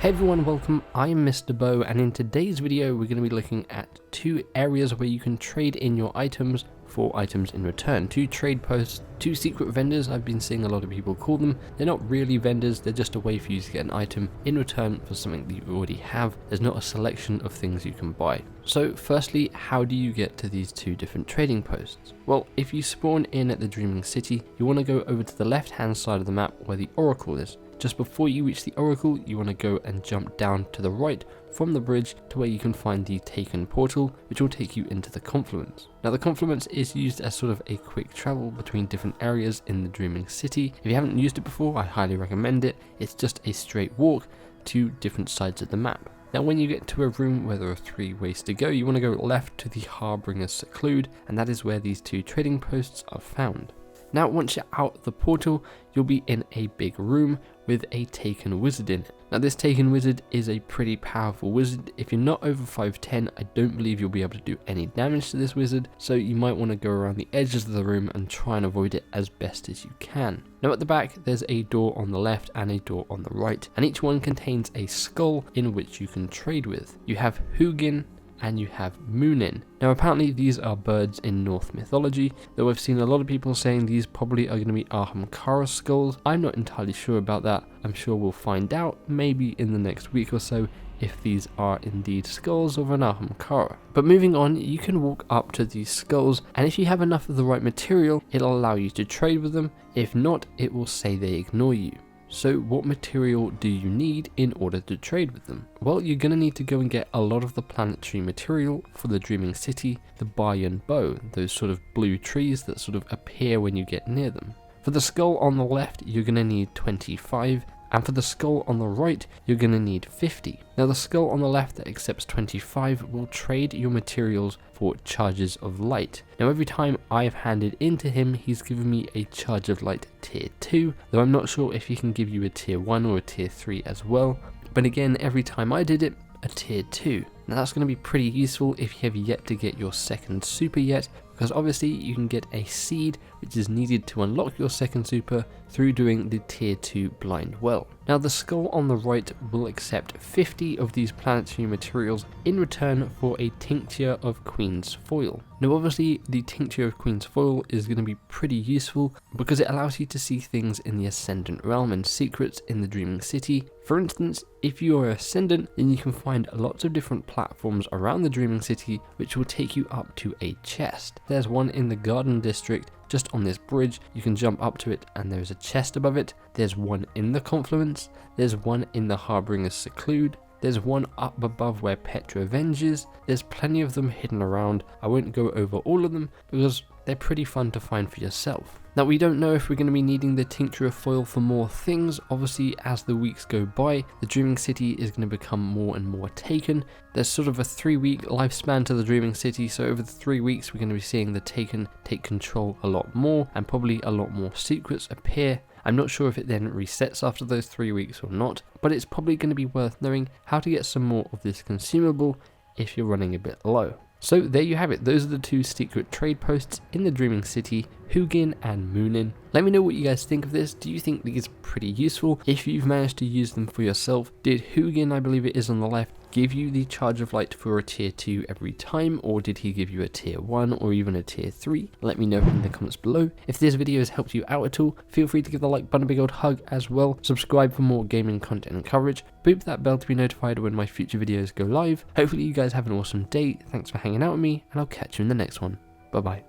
Hey everyone, welcome, I'm MisterBo, and in today's video we're going to be looking at two areas where you can trade in your items for items in return. Two trade posts, two secret vendors. I've been seeing a lot of people call them. They're not really vendors, they're just a way for you to get an item in return for something that you already have. There's not a selection of things you can buy. So firstly, how do you get to these two different trading posts? Well, if you spawn in at the Dreaming City, you want to go over to the left hand side of the map where the Oracle is. Just before you reach the Oracle, you want to go and jump down to the right from the bridge to where you can find the Taken portal, which will take you into the confluence. Now the confluence is used as sort of a quick travel between different areas in the Dreaming City. If you haven't used it before, I highly recommend it. It's just a straight walk to different sides of the map. Now when you get to a room where there are 3 ways to go, you want to go left to the Harbinger's Seclude, and that is where these two trading posts are found. Now once you're out the portal, you'll be in a big room with a Taken wizard in it. Now this Taken wizard is a pretty powerful wizard. If you're not over 5'10", I don't believe you'll be able to do any damage to this wizard, so you might want to go around the edges of the room and try and avoid it as best as you can. Now at the back there's a door on the left and a door on the right, and each one contains a skull in which you can trade with. You have Huginn and you have Muninn. Now apparently these are birds in Norse mythology, though I've seen a lot of people saying these probably are going to be Ahamkara skulls. I'm not entirely sure about that. I'm sure we'll find out maybe in the next week or so if these are indeed skulls of an Ahamkara. But moving on, you can walk up to these skulls, and if you have enough of the right material, it'll allow you to trade with them. If not, it will say they ignore you. So what material do you need in order to trade with them? Well, you're going to need to go and get a lot of the planetary material for the Dreaming City, the Baryon Bough, those sort of blue trees that sort of appear when you get near them. For the skull on the left, you're going to need 25, and for the skull on the right, you're going to need 50. Now the skull on the left that accepts 25 will trade your materials for charges of light. Now every time I've handed into him, he's given me a charge of light tier 2, though I'm not sure if he can give you a tier 1 or a tier 3 as well. But again, every time I did it, a tier 2. Now that's going to be pretty useful if you have yet to get your second super yet, because obviously you can get a seed which is needed to unlock your second super through doing the tier 2 blind well. Now the skull on the right will accept 50 of these planetary materials in return for a Tincture of Queensfoil. Now obviously the Tincture of Queensfoil is going to be pretty useful because it allows you to see things in the Ascendant realm and secrets in the Dreaming City. For instance, if you are Ascendant, then you can find lots of different platforms around the Dreaming City which will take you up to a chest. There's one in the Garden District just on this bridge. You can jump up to it and there's a chest above it. There's one in the confluence, there's one in the Harbinger's Seclude, there's one up above where Petra is. There's plenty of them hidden around. I won't go over all of them because they're pretty fun to find for yourself. Now we don't know if we're going to be needing the Tincture of Foil for more things. Obviously as the weeks go by, the Dreaming City is going to become more and more taken. There's sort of a 3-week lifespan to the Dreaming City, so over the 3 weeks we're going to be seeing the Taken take control a lot more, and probably a lot more secrets appear. I'm not sure if it then resets after those 3 weeks or not, but it's probably going to be worth knowing how to get some more of this consumable if you're running a bit low. So there you have it, those are the two secret trade posts in the Dreaming City, Huginn and Muninn. Let me know what you guys think of this. Do you think these are pretty useful? If you've managed to use them for yourself, did Huginn, I believe it is on the left, give you the charge of light for a tier 2 every time, or did he give you a tier 1 or even a tier 3? Let me know in the comments below. If this video has helped you out at all, feel free to give the like button a big old hug as well. Subscribe for more gaming content and coverage. Boop that bell to be notified when my future videos go live. Hopefully you guys have an awesome day. Thanks for hanging out with me, and I'll catch you in the next one. Bye bye.